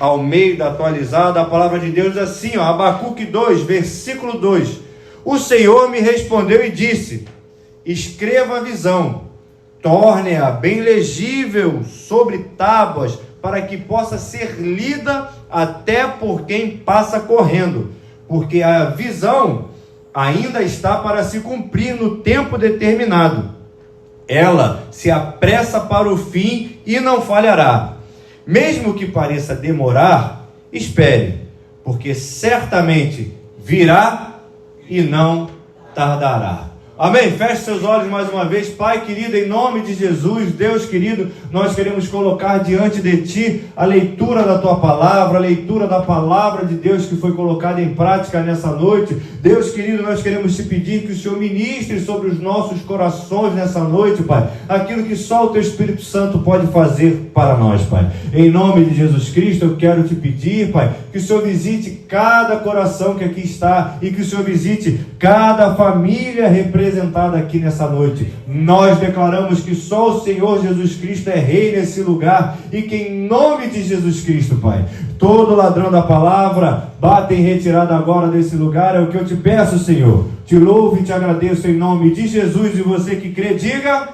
Almeida atualizada, a palavra de Deus diz assim, Abacuque 2, versículo 2: o Senhor me respondeu e disse: escreva a visão, torne-a bem legível sobre tábuas, para que possa ser lida até por quem passa correndo, porque a visão ainda está para se cumprir no tempo determinado. Ela se apressa para o fim e não falhará. Mesmo que pareça demorar, espere, porque certamente virá e não tardará. Amém? Feche seus olhos mais uma vez. Pai querido, em nome de Jesus, Deus querido, nós queremos colocar diante de Ti a leitura da Tua palavra, a leitura da palavra de Deus que foi colocada em prática nessa noite. Deus querido, nós queremos Te pedir que o Senhor ministre sobre os nossos corações nessa noite, Pai, aquilo que só o Teu Espírito Santo pode fazer para nós, Pai. Em nome de Jesus Cristo, eu quero Te pedir, Pai, que o Senhor visite cada coração que aqui está e que o Senhor visite cada família representada aqui nessa noite. Nós declaramos que só o Senhor Jesus Cristo é Rei nesse lugar e que em nome de Jesus Cristo, Pai, todo ladrão da palavra bate em retirada agora desse lugar. É o que eu te peço, Senhor. Te louvo e te agradeço em nome de Jesus. E você que crê, diga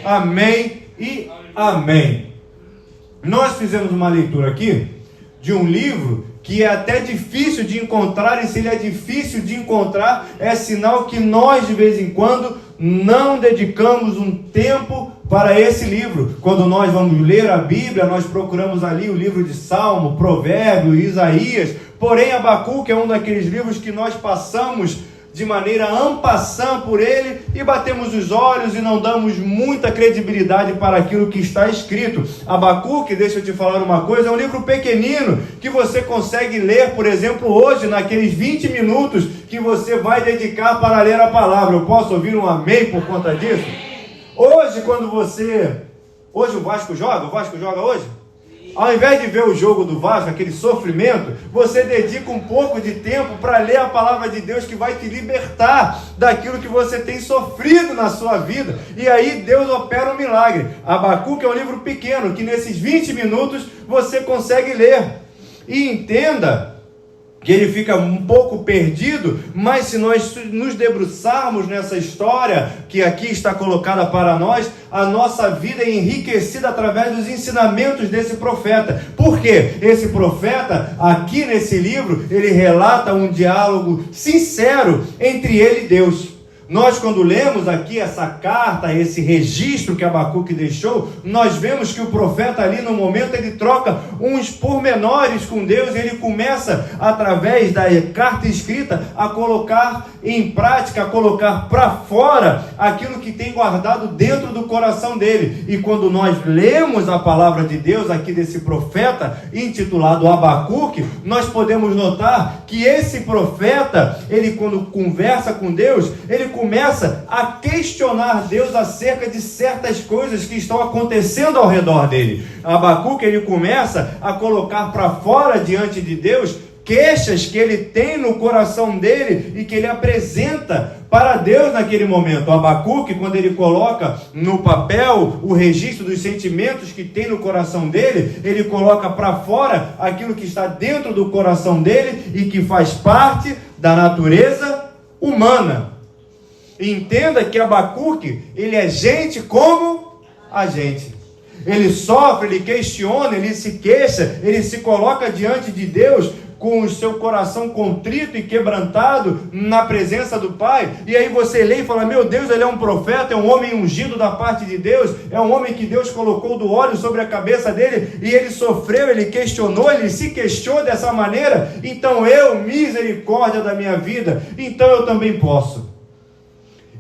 amém e amém. Nós fizemos uma leitura aqui de um livro que é até difícil de encontrar, e se ele é difícil de encontrar, é sinal que nós, de vez em quando, não dedicamos um tempo para esse livro. Quando nós vamos ler a Bíblia, nós procuramos ali o livro de Salmo, Provérbio, Isaías, porém Abacuque é um daqueles livros que nós passamos de maneira en passant por ele e batemos os olhos e não damos muita credibilidade para aquilo que está escrito. Abacuque, deixa eu te falar uma coisa, é um livro pequenino que você consegue ler, por exemplo, hoje, naqueles 20 minutos que você vai dedicar para ler a palavra. Eu posso ouvir um amém por conta disso? Hoje, hoje o Vasco joga? O Vasco joga hoje? Ao invés de ver o jogo do Vasco, aquele sofrimento, você dedica um pouco de tempo para ler a palavra de Deus, que vai te libertar daquilo que você tem sofrido na sua vida. E aí Deus opera um milagre. Abacuque é um livro pequeno, que nesses 20 minutos você consegue ler. E entenda que ele fica um pouco perdido, mas se nós nos debruçarmos nessa história que aqui está colocada para nós, a nossa vida é enriquecida através dos ensinamentos desse profeta. Por quê? Esse profeta, aqui nesse livro, ele relata um diálogo sincero entre ele e Deus. Nós, quando lemos aqui essa carta, esse registro que Abacuque deixou, nós vemos que o profeta ali no momento, ele troca uns pormenores com Deus, e ele começa, através da carta escrita, a colocar em prática, a colocar para fora aquilo que tem guardado dentro do coração dele. E quando nós lemos a palavra de Deus aqui desse profeta, intitulado Abacuque, nós podemos notar que esse profeta, ele quando conversa com Deus, ele começa a questionar Deus acerca de certas coisas que estão acontecendo ao redor dele. Abacuque, ele começa a colocar para fora diante de Deus queixas que ele tem no coração dele e que ele apresenta para Deus naquele momento. O Abacuque, quando ele coloca no papel o registro dos sentimentos que tem no coração dele, ele coloca para fora aquilo que está dentro do coração dele e que faz parte da natureza humana. Entenda que Abacuque, ele é gente como a gente. Ele sofre, ele questiona, ele se queixa, ele se coloca diante de Deus com o seu coração contrito e quebrantado na presença do Pai. E aí você lê e fala, meu Deus, ele é um profeta, é um homem ungido da parte de Deus, é um homem que Deus colocou do óleo sobre a cabeça dele, e ele sofreu, ele questionou, ele se questionou dessa maneira. Então eu, misericórdia da minha vida, então eu também posso.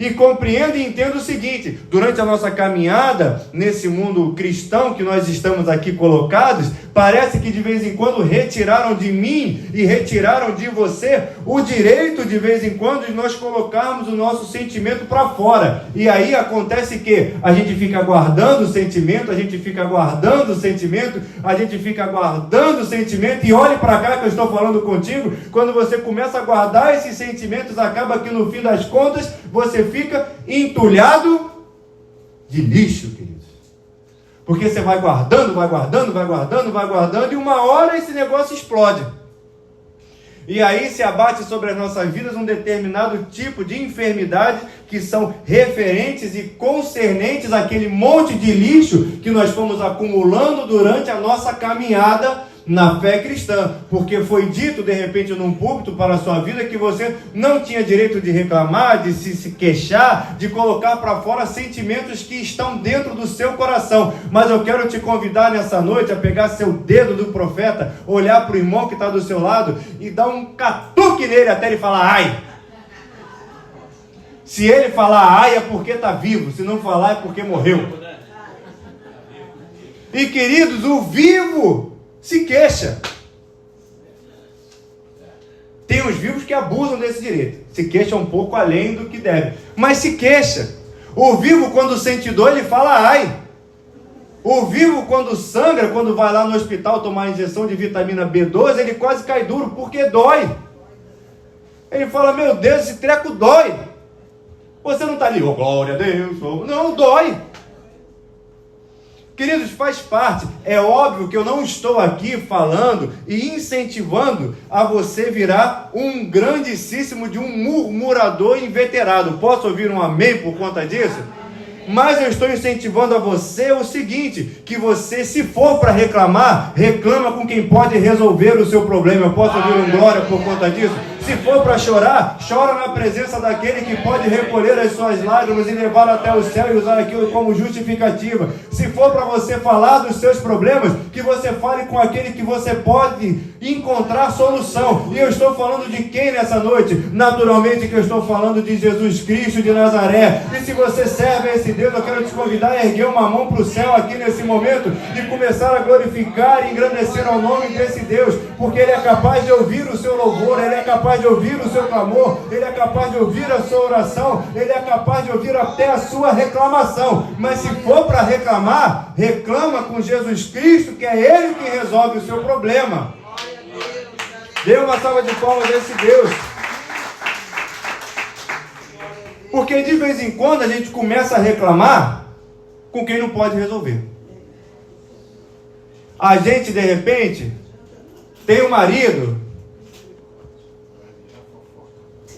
E compreendo e entendo o seguinte: durante a nossa caminhada nesse mundo cristão que nós estamos aqui colocados, parece que de vez em quando retiraram de mim e retiraram de você o direito de vez em quando de nós colocarmos o nosso sentimento para fora. E aí acontece que a gente fica guardando o sentimento, a gente fica guardando o sentimento, a gente fica guardando o sentimento, e olhe para cá que eu estou falando contigo, quando você começa a guardar esses sentimentos, acaba que no fim das contas você fica entulhado de lixo, queridos. Porque você vai guardando, vai guardando, vai guardando, vai guardando, e uma hora esse negócio explode. E aí se abate sobre as nossas vidas um determinado tipo de enfermidade que são referentes e concernentes àquele monte de lixo que nós fomos acumulando durante a nossa caminhada na fé cristã, porque foi dito de repente num púlpito para a sua vida que você não tinha direito de reclamar, de se queixar, de colocar para fora sentimentos que estão dentro do seu coração. Mas eu quero te convidar nessa noite a pegar seu dedo do profeta, olhar para o irmão que está do seu lado e dar um catuque nele até ele falar ai. Se ele falar ai é porque está vivo, se não falar é porque morreu. E queridos, o vivo se queixa. Tem os vivos que abusam desse direito, se queixa um pouco além do que deve, mas se queixa. O vivo, quando sente dor, ele fala ai. O vivo, quando sangra, quando vai lá no hospital tomar injeção de vitamina B12, ele quase cai duro, porque dói. Ele fala, meu Deus, esse treco dói. Você não está ali, oh glória a Deus, oh. Não, dói. Queridos, faz parte. É óbvio que eu não estou aqui falando e incentivando a você virar um grandíssimo de um murmurador inveterado. Posso ouvir um amém por conta disso? Mas eu estou incentivando a você o seguinte, que você, se for para reclamar, reclama com quem pode resolver o seu problema. Eu posso ouvir um glória por conta disso? Se for para chorar, chora na presença daquele que pode recolher as suas lágrimas e levar até o céu e usar aquilo como justificativa. Se for para você falar dos seus problemas, que você fale com aquele que você pode encontrar solução. E eu estou falando de quem nessa noite? Naturalmente que eu estou falando de Jesus Cristo de Nazaré. E se você serve a esse Deus, eu quero te convidar a erguer uma mão para o céu aqui nesse momento e começar a glorificar e engrandecer ao nome desse Deus, porque Ele é capaz de ouvir o seu louvor, Ele é capaz de ouvir o seu clamor, Ele é capaz de ouvir a sua oração, Ele é capaz de ouvir até a sua reclamação. Mas se for para reclamar, reclama com Jesus Cristo, que é Ele que resolve o seu problema. Dê uma salva de palmas a esse Deus. Porque de vez em quando a gente começa a reclamar com quem não pode resolver. A gente de repente tem um marido,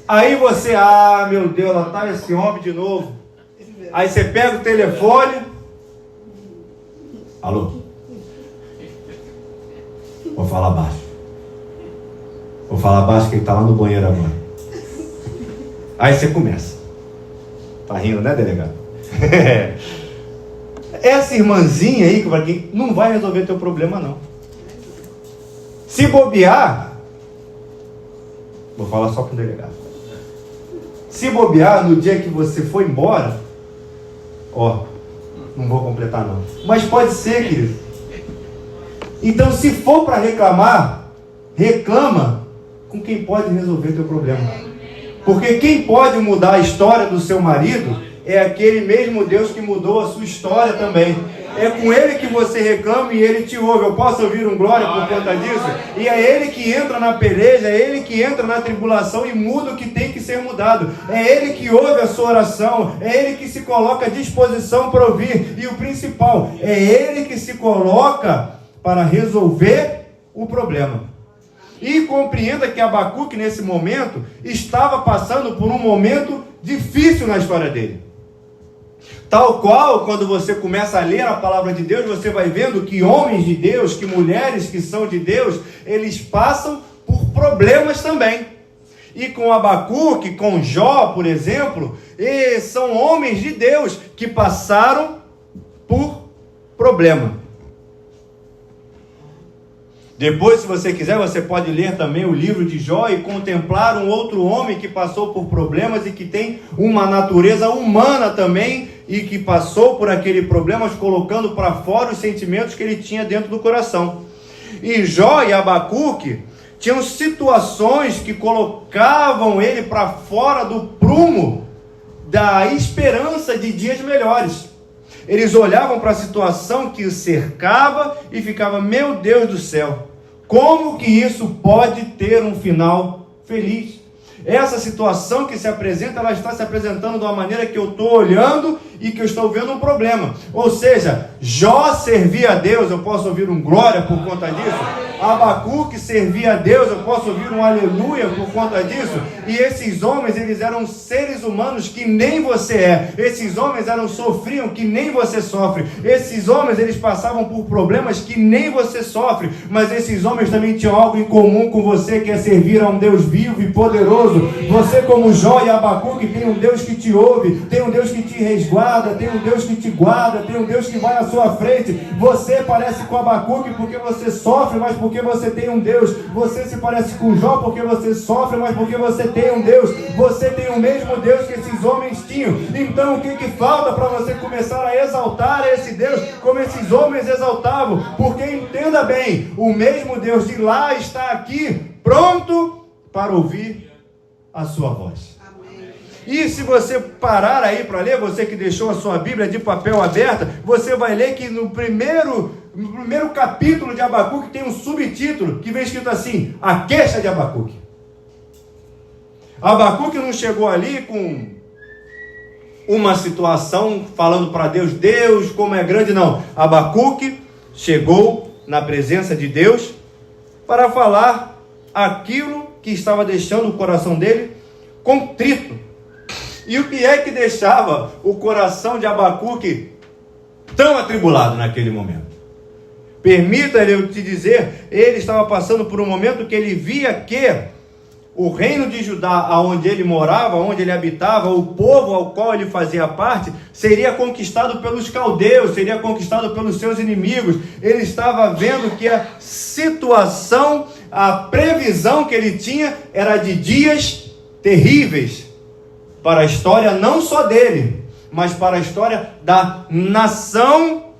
aí você, meu Deus, lá está esse homem de novo. Aí você pega o telefone, alô, vou falar baixo. Vou falar baixo que ele está lá no banheiro agora. Aí você começa. Tá rindo, né, delegado? Essa irmãzinha aí, não vai resolver teu problema, não. Se bobear, vou falar só com o delegado. Se bobear, no dia que você for embora, não vou completar não. Mas pode ser, querido. Então, se for para reclamar, reclama com quem pode resolver teu problema. Porque quem pode mudar a história do seu marido é aquele mesmo Deus que mudou a sua história também. É com Ele que você reclama e Ele te ouve. Eu posso ouvir um glória por conta disso? E é Ele que entra na peleja, é Ele que entra na tribulação e muda o que tem que ser mudado. É Ele que ouve a sua oração, é Ele que se coloca à disposição para ouvir. E o principal, é Ele que se coloca para resolver o problema. E compreenda que Abacuque, nesse momento, estava passando por um momento difícil na história dele. Tal qual, quando você começa a ler a palavra de Deus, você vai vendo que homens de Deus, que mulheres que são de Deus, eles passam por problemas também. E com Abacuque, com Jó, por exemplo, são homens de Deus que passaram por problema. Depois, se você quiser, você pode ler também o livro de Jó e contemplar um outro homem que passou por problemas e que tem uma natureza humana também e que passou por aquele problema, colocando para fora os sentimentos que ele tinha dentro do coração. E Jó e Abacuque tinham situações que colocavam ele para fora do prumo da esperança de dias melhores. Eles olhavam para a situação que os cercava e ficavam, meu Deus do céu, como que isso pode ter um final feliz? Essa situação que se apresenta, ela está se apresentando de uma maneira que eu estou olhando e que eu estou vendo um problema. Ou seja, Jó servia a Deus, eu posso ouvir um glória por conta disso. Abacuque servia a Deus, eu posso ouvir um aleluia por conta disso. E esses homens, eles eram seres humanos que nem você é. Esses homens sofriam que nem você sofre. Esses homens, eles passavam por problemas que nem você sofre. Mas esses homens também tinham algo em comum com você, que é servir a um Deus vivo e poderoso. Você, como Jó e Abacuque, tem um Deus que te ouve, tem um Deus que te resguarda, tem um Deus que te guarda, tem um Deus que vai à sua frente. Você parece com Abacuque porque você sofre, mas porque você tem um Deus. Você se parece com Jó porque você sofre, mas porque você tem um Deus. Você tem o mesmo Deus que esses homens tinham. Então o que falta para você começar a exaltar esse Deus como esses homens exaltavam? Porque entenda bem, o mesmo Deus de lá está aqui, pronto para ouvir a sua voz. E se você parar aí para ler, você que deixou a sua Bíblia de papel aberta, você vai ler que no primeiro capítulo de Abacuque tem um subtítulo que vem escrito assim: a queixa de Abacuque. Abacuque não chegou ali com uma situação falando para Deus, Deus como é grande, não. Abacuque chegou na presença de Deus para falar aquilo que estava deixando o coração dele contrito. E o que é que deixava o coração de Abacuque tão atribulado naquele momento? Permita eu te dizer, ele estava passando por um momento que ele via que o reino de Judá, aonde ele morava, onde ele habitava, o povo ao qual ele fazia parte, seria conquistado pelos caldeus, seria conquistado pelos seus inimigos. Ele estava vendo que a situação, a previsão que ele tinha era de dias terríveis para a história não só dele, mas para a história da nação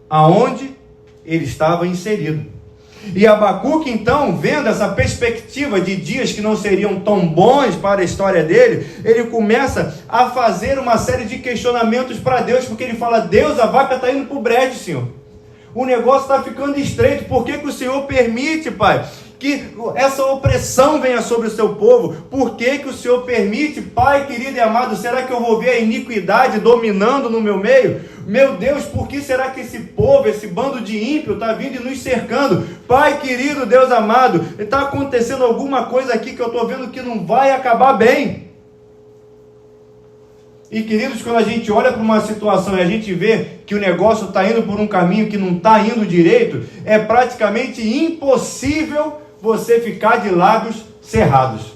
aonde ele estava inserido. E Abacuque, então, vendo essa perspectiva de dias que não seriam tão bons para a história dele, ele começa a fazer uma série de questionamentos para Deus, porque ele fala: Deus, a vaca está indo para o brejo, Senhor. O negócio está ficando estreito. Por que o Senhor permite, Pai, que essa opressão venha sobre o seu povo? Por que o Senhor permite, Pai querido e amado? Será que eu vou ver a iniquidade dominando no meu meio? Meu Deus, por que será que esse povo, esse bando de ímpio está vindo e nos cercando? Pai querido, Deus amado, está acontecendo alguma coisa aqui que eu estou vendo que não vai acabar bem. E queridos, quando a gente olha para uma situação e a gente vê que o negócio está indo por um caminho que não está indo direito, é praticamente impossível você ficar de lábios cerrados.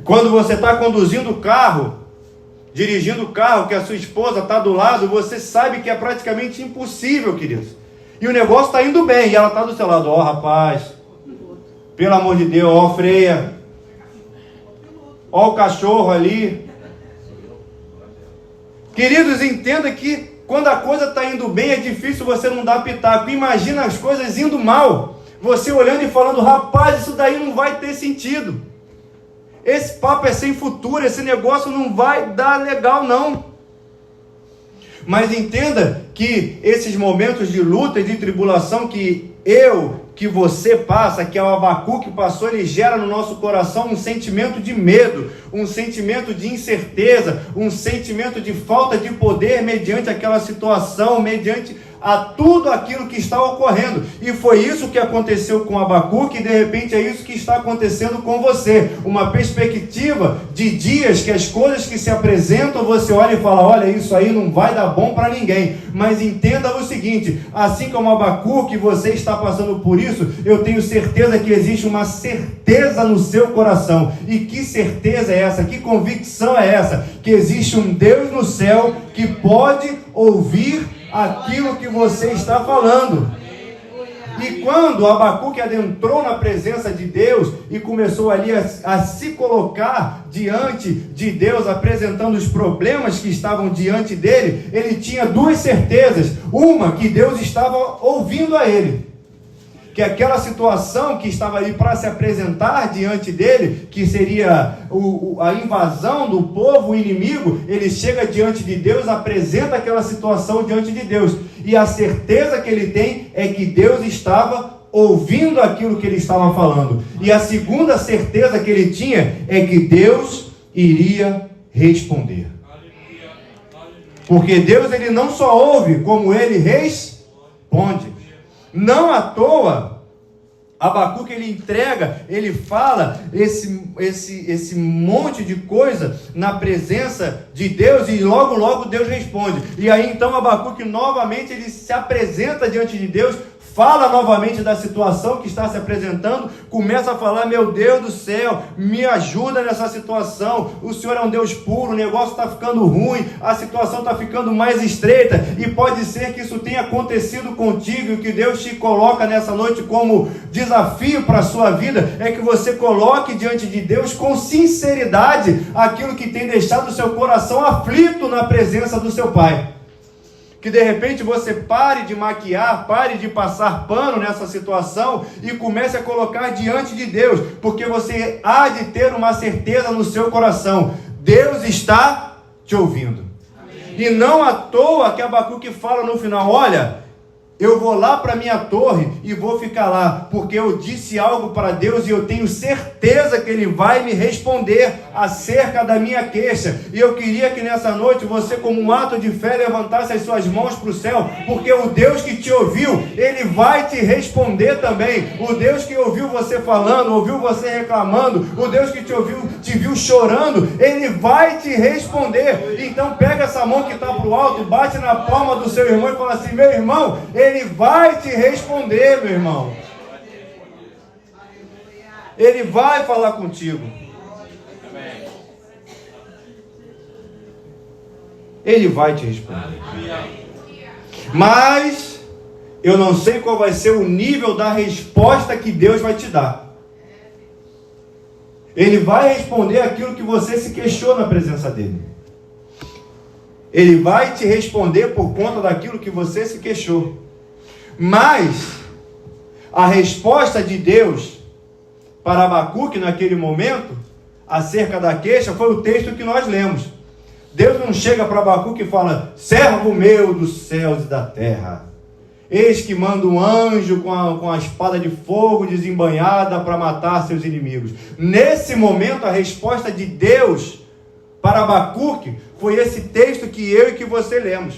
Quando você está conduzindo o carro, dirigindo o carro, que a sua esposa está do lado, você sabe que é praticamente impossível, queridos. E o negócio está indo bem, e ela está do seu lado. Ó, rapaz, pelo amor de Deus, ó, freia. Ó o cachorro ali. Queridos, entenda que quando a coisa está indo bem, é difícil você não dar pitaco. Imagina as coisas indo mal. Você olhando e falando: rapaz, isso daí não vai ter sentido. Esse papo é sem futuro, esse negócio não vai dar legal não. Mas entenda que esses momentos de luta e de tribulação que você passa, que o Abacuque passou, ele gera no nosso coração um sentimento de medo, um sentimento de incerteza, um sentimento de falta de poder mediante aquela situação, mediante a tudo aquilo que está ocorrendo. E foi isso que aconteceu com Abacuque, e de repente é isso que está acontecendo com você. Uma perspectiva de dias que as coisas que se apresentam, você olha e fala: olha, isso aí não vai dar bom para ninguém. Mas entenda o seguinte: assim como Abacuque, você está passando por isso, eu tenho certeza que existe uma certeza no seu coração. E que certeza é essa? Que convicção é essa? Que existe um Deus no céu que pode ouvir aquilo que você está falando. E quando Abacuque adentrou na presença de Deus e começou ali a se colocar diante de Deus, apresentando os problemas que estavam diante dele, ele tinha duas certezas. Uma, que Deus estava ouvindo a ele, que aquela situação que estava ali para se apresentar diante dele, que seria a invasão do povo inimigo, ele chega diante de Deus, apresenta aquela situação diante de Deus, e a certeza que ele tem é que Deus estava ouvindo aquilo que ele estava falando. E a segunda certeza que ele tinha é que Deus iria responder. Porque Deus, ele não só ouve, como ele responde. Não à toa, Abacuque, ele entrega, ele fala esse monte de coisa na presença de Deus, e logo Deus responde. E aí então Abacuque novamente ele se apresenta diante de Deus, fala novamente da situação que está se apresentando, começa a falar: meu Deus do céu, me ajuda nessa situação, o Senhor é um Deus puro, o negócio está ficando ruim, a situação está ficando mais estreita, e pode ser que isso tenha acontecido contigo, e o que Deus te coloca nessa noite como desafio para a sua vida, é que você coloque diante de Deus com sinceridade aquilo que tem deixado o seu coração aflito na presença do seu Pai. Que de repente você pare de maquiar, pare de passar pano nessa situação e comece a colocar diante de Deus, porque você há de ter uma certeza no seu coração: Deus está te ouvindo. Amém. E não à toa que Abacuque fala no final: olha, eu vou lá para minha torre e vou ficar lá, porque eu disse algo para Deus e eu tenho certeza que Ele vai me responder acerca da minha queixa. E eu queria que nessa noite você, como um ato de fé, levantasse as suas mãos para o céu, porque o Deus que te ouviu, Ele vai te responder também. O Deus que ouviu você falando, ouviu você reclamando, o Deus que te viu chorando, Ele vai te responder. Então pega essa mão que está para o alto, bate na palma do seu irmão e fala assim: meu irmão, Ele vai te responder, meu irmão. Ele vai falar contigo. Ele vai te responder. Mas eu não sei qual vai ser o nível da resposta que Deus vai te dar. Ele vai responder aquilo que você se queixou na presença dele. Ele vai te responder por conta daquilo que você se queixou. Mas a resposta de Deus para Abacuque naquele momento, acerca da queixa, foi o texto que nós lemos. Deus não chega para Abacuque e fala: servo meu dos céus e da terra, eis que manda um anjo com a espada de fogo desembanhada para matar seus inimigos. Nesse momento, a resposta de Deus para Abacuque foi esse texto que eu e que você lemos.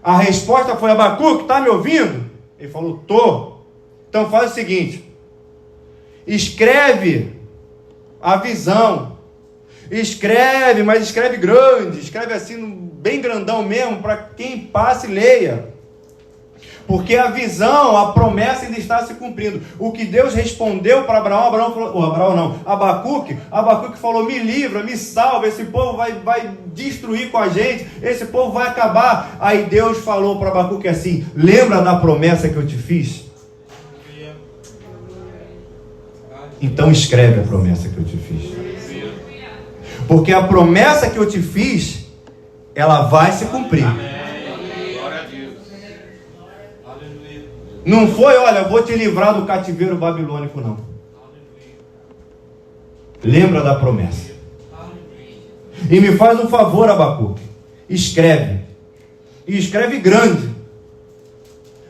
A resposta foi: Abacuque, está me ouvindo? Ele falou: tô. Então faz o seguinte: escreve a visão. Escreve, mas escreve grande. Escreve assim, bem grandão mesmo, para quem passe e leia. Porque a visão, a promessa ainda está se cumprindo. O que Deus respondeu para Abacuque falou: me livra, me salva, esse povo vai destruir com a gente, esse povo vai acabar. Aí Deus falou para Abacuque assim: lembra da promessa que eu te fiz? Então escreve a promessa que eu te fiz. Porque a promessa que eu te fiz, ela vai se cumprir. Não foi: olha, vou te livrar do cativeiro babilônico, não. Lembra da promessa. E me faz um favor, Abacuque, escreve. E escreve grande.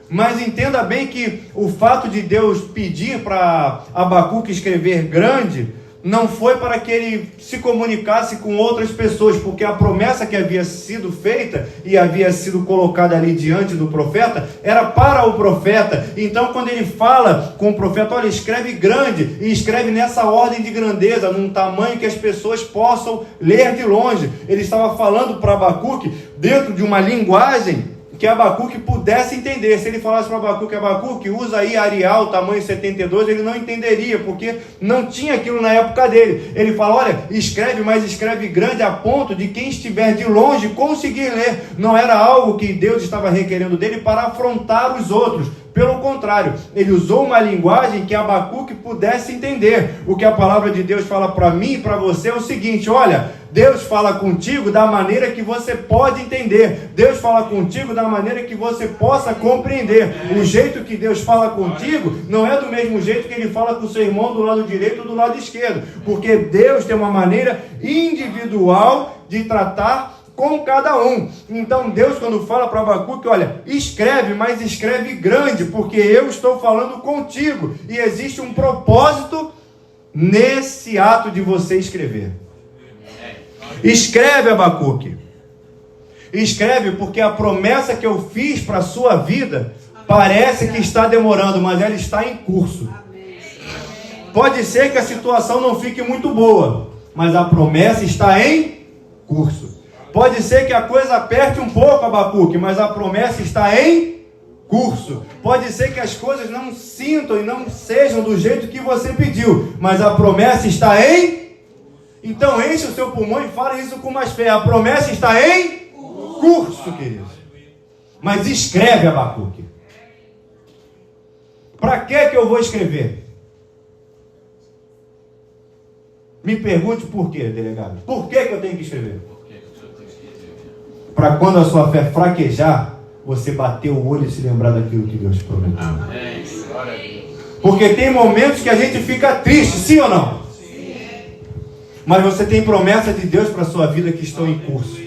Mas entenda bem que o fato de Deus pedir para Abacuque escrever grande não foi para que ele se comunicasse com outras pessoas, porque a promessa que havia sido feita e havia sido colocada ali diante do profeta era para o profeta. Então, quando ele fala com o profeta: olha, escreve grande, e escreve nessa ordem de grandeza, num tamanho que as pessoas possam ler de longe. Ele estava falando para Abacuque dentro de uma linguagem que Abacuque pudesse entender. Se ele falasse para Abacuque, usa aí Arial, tamanho 72, ele não entenderia, porque não tinha aquilo na época dele. Ele fala: olha, escreve, mas escreve grande a ponto de quem estiver de longe conseguir ler. Não era algo que Deus estava requerendo dele para afrontar os outros. Pelo contrário, ele usou uma linguagem que Abacuque pudesse entender. O que a palavra de Deus fala para mim e para você é o seguinte: olha, Deus fala contigo da maneira que você pode entender. Deus fala contigo da maneira que você possa compreender. O jeito que Deus fala contigo não é do mesmo jeito que Ele fala com o seu irmão do lado direito ou do lado esquerdo. Porque Deus tem uma maneira individual de tratar com cada um. Então Deus, quando fala para Abacuque: olha, escreve, mas escreve grande, porque eu estou falando contigo. E existe um propósito nesse ato de você escrever. Escreve, Abacuque. Escreve, porque a promessa que eu fiz para a sua vida parece que está demorando, mas ela está em curso. Pode ser que a situação não fique muito boa, mas a promessa está em curso. Pode ser que a coisa aperte um pouco, Abacuque, mas a promessa está em curso. Pode ser que as coisas não sintam e não sejam do jeito que você pediu, mas a promessa está em... Então enche o seu pulmão e fala isso com mais fé. A promessa está em curso, queridos. Mas escreve, Abacuque. Para que eu vou escrever? Me pergunte por quê, delegado. Por que eu tenho que escrever? Para quando a sua fé fraquejar, você bater o olho e se lembrar daquilo que Deus prometeu. Porque tem momentos que a gente fica triste, sim ou não? Sim. Mas você tem promessa de Deus para a sua vida que estão em curso.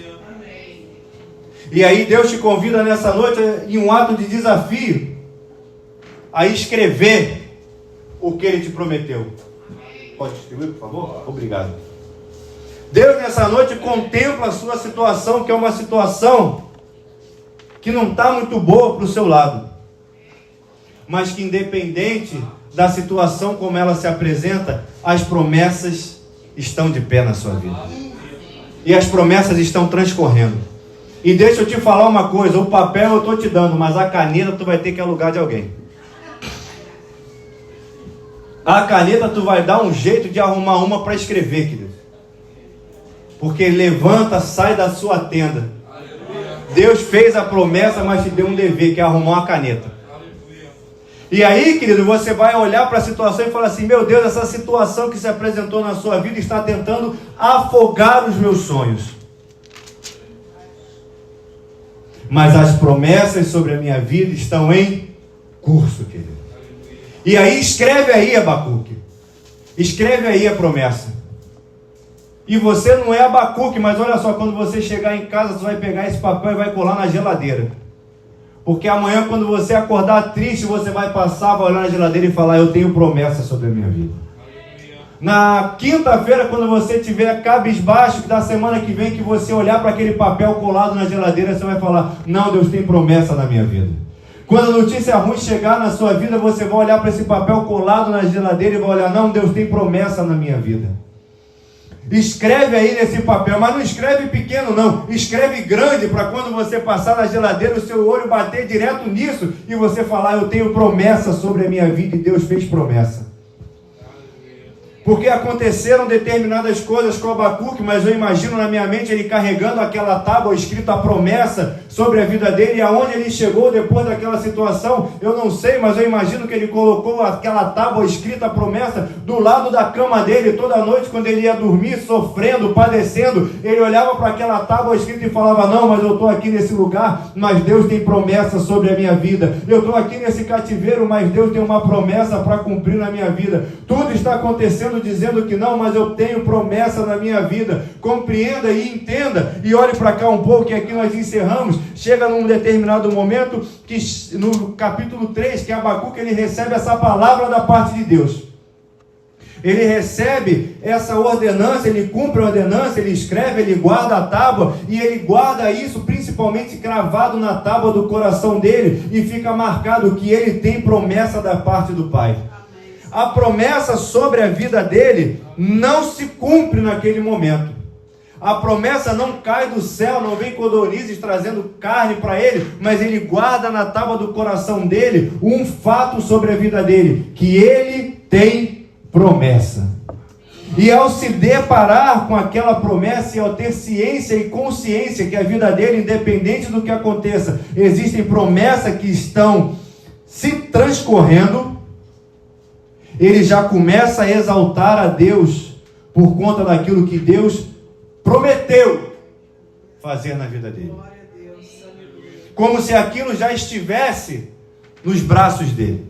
E aí Deus te convida nessa noite, em um ato de desafio, a escrever o que Ele te prometeu. Pode escrever, por favor? Obrigado. Deus nessa noite contempla a sua situação, que é uma situação que não está muito boa para o seu lado. Mas que independente da situação como ela se apresenta, as promessas estão de pé na sua vida. E as promessas estão transcorrendo. E deixa eu te falar uma coisa, o papel eu estou te dando, mas a caneta tu vai ter que alugar de alguém. A caneta tu vai dar um jeito de arrumar uma para escrever, querido. Porque levanta, sai da sua tenda. Deus fez a promessa, mas te deu um dever, que é arrumar uma caneta. E aí, querido, você vai olhar para a situação e falar assim: meu Deus, essa situação que se apresentou na sua vida está tentando afogar os meus sonhos. Mas as promessas sobre a minha vida estão em curso, querido. E aí, escreve aí, Abacuque. Escreve aí a promessa. E você não é Abacuque, mas olha só, quando você chegar em casa, você vai pegar esse papel e vai colar na geladeira. Porque amanhã, quando você acordar triste, você vai passar, vai olhar na geladeira e falar: eu tenho promessa sobre a minha vida. Na quinta-feira, quando você tiver cabisbaixo, que da semana que vem, que você olhar para aquele papel colado na geladeira, você vai falar: não, Deus tem promessa na minha vida. Quando a notícia ruim chegar na sua vida, você vai olhar para esse papel colado na geladeira e vai olhar: não, Deus tem promessa na minha vida. Escreve aí nesse papel, mas não escreve pequeno não, escreve grande, para quando você passar na geladeira, o seu olho bater direto nisso e você falar: eu tenho promessa sobre a minha vida, e Deus fez promessa. Porque aconteceram determinadas coisas com Abacuque, mas eu imagino na minha mente ele carregando aquela tábua escrita a promessa sobre a vida dele, e aonde ele chegou depois daquela situação, eu não sei, mas eu imagino que ele colocou aquela tábua escrita a promessa do lado da cama dele, toda noite quando ele ia dormir, sofrendo, padecendo, ele olhava para aquela tábua escrita e falava: não, mas eu estou aqui nesse lugar, mas Deus tem promessa sobre a minha vida. Eu estou aqui nesse cativeiro, mas Deus tem uma promessa para cumprir na minha vida. Tudo está acontecendo dizendo que não, mas eu tenho promessa na minha vida. Compreenda e entenda, e olhe para cá um pouco, e aqui nós encerramos. Chega num determinado momento, que no capítulo 3, que Abacuque ele recebe essa palavra da parte de Deus. Ele recebe essa ordenança, ele cumpre a ordenança, ele escreve, ele guarda a tábua, e ele guarda isso principalmente cravado na tábua do coração dele, e fica marcado que ele tem promessa da parte do Pai. A promessa sobre a vida dele não se cumpre naquele momento. A promessa não cai do céu, não vem codornizes trazendo carne para ele, mas ele guarda na tábua do coração dele um fato sobre a vida dele, que ele tem promessa. E ao se deparar com aquela promessa, e ao ter ciência e consciência que a vida dele, independente do que aconteça, existem promessas que estão se transcorrendo, ele já começa a exaltar a Deus por conta daquilo que Deus prometeu fazer na vida dele. Como se aquilo já estivesse nos braços dele.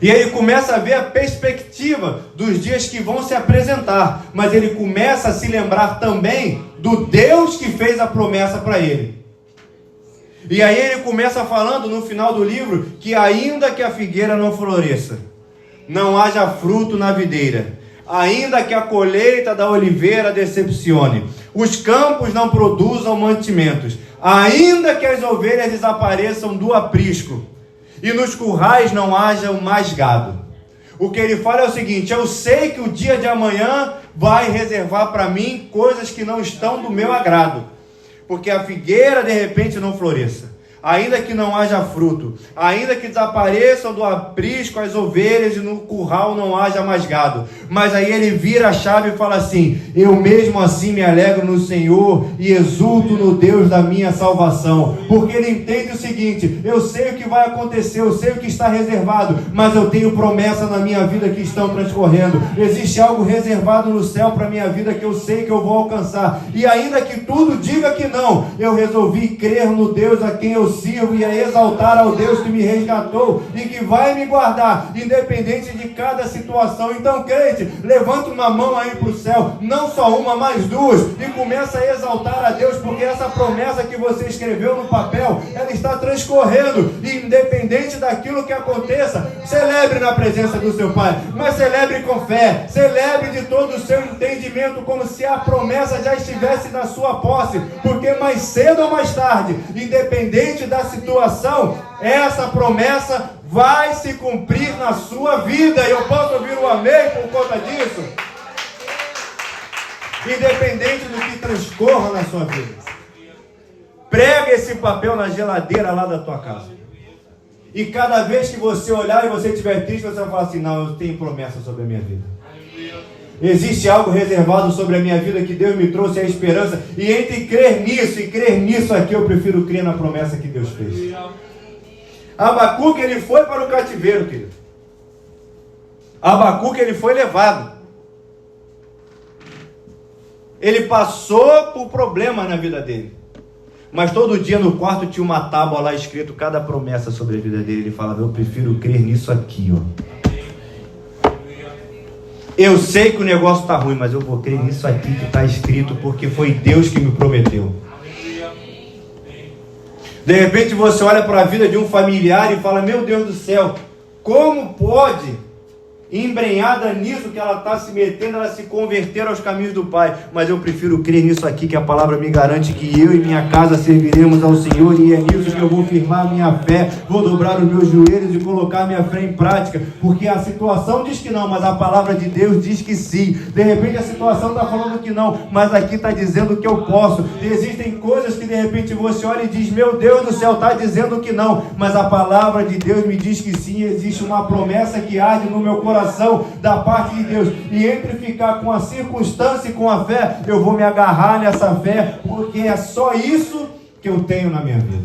E ele começa a ver a perspectiva dos dias que vão se apresentar, mas ele começa a se lembrar também do Deus que fez a promessa para ele. E aí ele começa falando no final do livro que ainda que a figueira não floresça, não haja fruto na videira, ainda que a colheita da oliveira decepcione, os campos não produzam mantimentos, ainda que as ovelhas desapareçam do aprisco, e nos currais não haja mais gado. O que ele fala é o seguinte: eu sei que o dia de amanhã vai reservar para mim coisas que não estão do meu agrado, porque a figueira de repente não floresça, ainda que não haja fruto, ainda que desapareçam do aprisco as ovelhas e no curral não haja mais gado. Mas aí ele vira a chave e fala assim: eu mesmo assim me alegro no Senhor e exulto no Deus da minha salvação. Porque ele entende o seguinte: eu sei o que vai acontecer, eu sei o que está reservado, mas eu tenho promessa na minha vida que estão transcorrendo. Existe algo reservado no céu para a minha vida que eu sei que eu vou alcançar. E ainda que tudo diga que não, eu resolvi crer no Deus a quem eu sirvo e a exaltar ao Deus que me resgatou e que vai me guardar, independente de cada situação. Então, crente, levanta uma mão aí para o céu, não só uma, mas duas, e começa a exaltar a Deus, porque essa promessa que você escreveu no papel, ela está transcorrendo, e independente daquilo que aconteça, celebre na presença do seu Pai, mas celebre com fé, celebre de todo o seu entendimento, como se a promessa já estivesse na sua posse, porque mais cedo ou mais tarde, independente da situação, essa promessa vai se cumprir na sua vida. E eu posso ouvir um amém por conta disso? Independente do que transcorra na sua vida, prega esse papel na geladeira lá da tua casa, e cada vez que você olhar e você estiver triste, você vai falar assim: não, eu tenho promessa sobre a minha vida. Existe algo reservado sobre a minha vida que Deus me trouxe a esperança, e entre crer nisso e crer nisso aqui, eu prefiro crer na promessa que Deus fez. Abacuque, ele foi para o cativeiro, querido. Abacuque, ele foi levado. Ele passou por problema na vida dele, mas todo dia no quarto tinha uma tábua lá escrito cada promessa sobre a vida dele. Ele falava: eu prefiro crer nisso aqui, ó. Eu sei que o negócio está ruim, mas eu vou crer nisso aqui que está escrito, porque foi Deus que me prometeu. De repente você olha para a vida de um familiar e fala: meu Deus do céu, como pode, embrenhada nisso que ela está se metendo, ela se converter aos caminhos do Pai? Mas eu prefiro crer nisso aqui, que a palavra me garante que eu e minha casa serviremos ao Senhor, e é nisso que eu vou firmar minha fé, vou dobrar os meus joelhos e colocar minha fé em prática, porque a situação diz que não, mas a palavra de Deus diz que sim. De repente a situação está falando que não, mas aqui está dizendo que eu posso. E existem coisas que de repente você olha e diz: meu Deus do céu, está dizendo que não, mas a palavra de Deus me diz que sim. Existe uma promessa que arde no meu coração da parte de Deus, e entre ficar com a circunstância e com a fé, eu vou me agarrar nessa fé, porque é só isso que eu tenho na minha vida.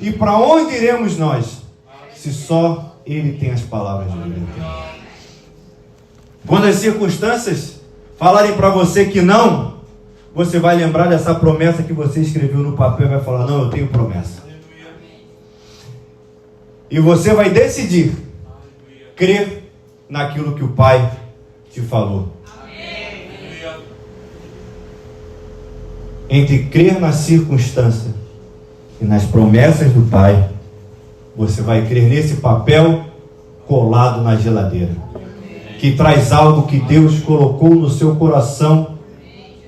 E para onde iremos nós, se só Ele tem as palavras de vida? Quando as circunstâncias falarem para você que não, você vai lembrar dessa promessa que você escreveu no papel e vai falar: não, eu tenho promessa. E você vai decidir crer naquilo que o Pai te falou. Entre crer na circunstância e nas promessas do Pai, você vai crer nesse papel colado na geladeira, que traz algo que Deus colocou no seu coração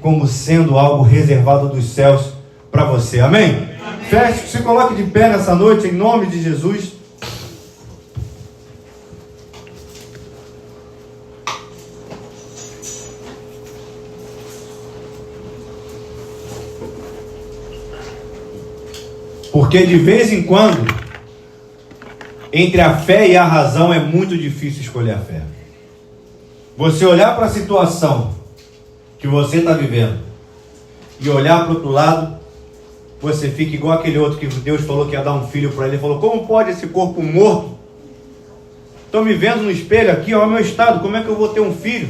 como sendo algo reservado dos céus para você. Amém? Feche, se coloque de pé nessa noite em nome de Jesus. Porque de vez em quando, entre a fé e a razão, é muito difícil escolher a fé. Você olhar para a situação que você está vivendo e olhar para o outro lado, você fica igual aquele outro que Deus falou que ia dar um filho para ele. Ele falou: como pode esse corpo morto? Estou me vendo no espelho aqui, olha o meu estado, como é que eu vou ter um filho?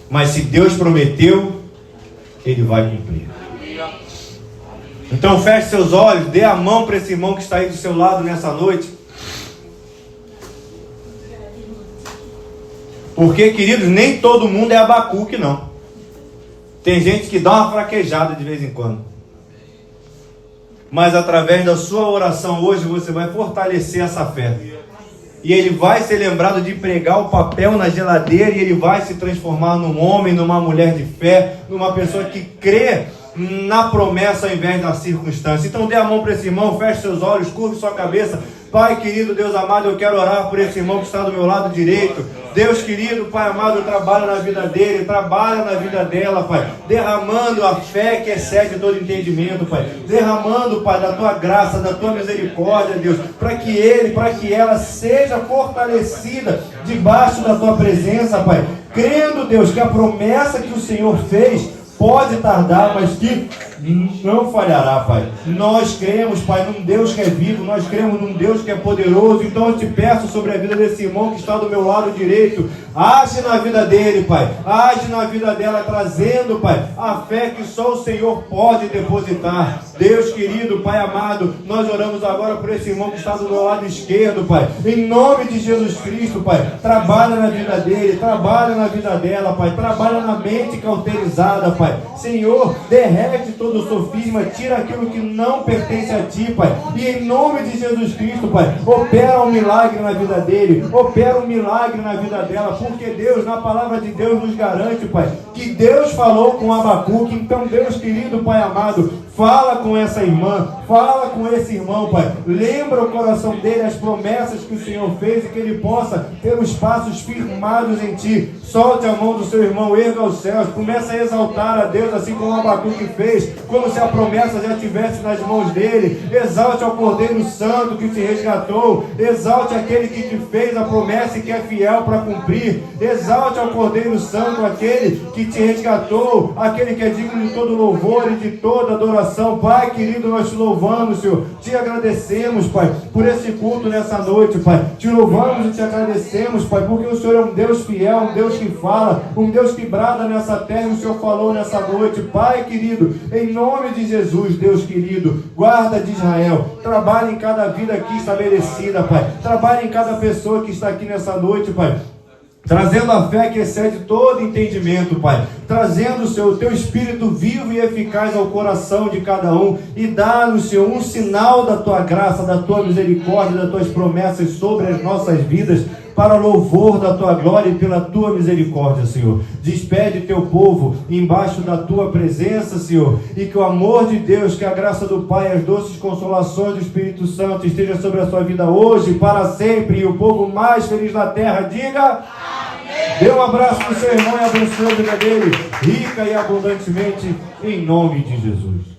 Mas se Deus prometeu, Ele vai cumprir. Então feche seus olhos, dê a mão para esse irmão que está aí do seu lado nessa noite. Porque, queridos, nem todo mundo é Abacuque, não. Tem gente que dá uma fraquejada de vez em quando. Mas através da sua oração hoje, você vai fortalecer essa fé. e ele vai ser lembrado de pregar o papel na geladeira, e ele vai se transformar num homem, numa mulher de fé, numa pessoa que crê na promessa ao invés da circunstância. Então dê a mão para esse irmão, feche seus olhos, curve sua cabeça. Pai querido, Deus amado, eu quero orar por esse irmão que está do meu lado direito. Deus querido, Pai amado, trabalha na vida dele, trabalha na vida dela, Pai, derramando a fé que excede todo entendimento, Pai, derramando, Pai, da tua graça, da tua misericórdia, Deus, para que ela seja fortalecida debaixo da tua presença, Pai, crendo, Deus, que a promessa que o Senhor fez pode tardar, mas que não falhará, Pai. Nós cremos, Pai, num Deus que é vivo, nós cremos num Deus que é poderoso. Então eu te peço sobre a vida desse irmão que está do meu lado direito, age na vida dele, Pai, age na vida dela, trazendo, Pai, a fé que só o Senhor pode depositar. Deus querido, Pai amado, nós oramos agora por esse irmão que está do meu lado esquerdo, Pai, em nome de Jesus Cristo, Pai, trabalha na vida dele, trabalha na vida dela, Pai, trabalha na mente cauterizada, Pai, Senhor, derrete todo o sofisma, tira aquilo que não pertence a Ti, Pai, e em nome de Jesus Cristo, Pai, opera um milagre na vida dele, opera um milagre na vida dela, porque Deus, na palavra de Deus, nos garante, Pai, que Deus falou com Abacuque. Então, Deus querido, Pai amado, fala com essa irmã, fala com esse irmão, Pai, lembra o coração dele as promessas que o Senhor fez, e que ele possa ter os passos firmados em Ti. Solte a mão do seu irmão, erga aos céus, começa a exaltar a Deus, assim como Abacuque fez, como se a promessa já estivesse nas mãos dele. Exalte ao Cordeiro Santo que te resgatou, exalte aquele que te fez a promessa e que é fiel para cumprir, exalte ao Cordeiro Santo aquele que te resgatou, aquele que é digno de todo louvor e de toda adoração. Pai querido, nós te louvamos, Senhor, te agradecemos, Pai, por esse culto nessa noite, Pai, te louvamos e te agradecemos, Pai, porque o Senhor é um Deus fiel, um Deus que fala, um Deus que brada nessa terra, e o Senhor falou nessa noite. Pai querido, em nome de Jesus, Deus querido, guarda de Israel, trabalha em cada vida aqui estabelecida, Pai, trabalha em cada pessoa que está aqui nessa noite, Pai, trazendo a fé que excede todo entendimento, Pai, trazendo o Teu Espírito vivo e eficaz ao coração de cada um, e dá-nos, Senhor, um sinal da Tua graça, da Tua misericórdia, das Tuas promessas sobre as nossas vidas, para louvor da Tua glória e pela Tua misericórdia, Senhor. Despede Teu povo embaixo da Tua presença, Senhor, e que o amor de Deus, que a graça do Pai e as doces consolações do Espírito Santo esteja sobre a sua vida hoje, para sempre, e o povo mais feliz da terra diga amém. Dê um abraço no seu irmão e abençoe a vida dele rica e abundantemente, em nome de Jesus.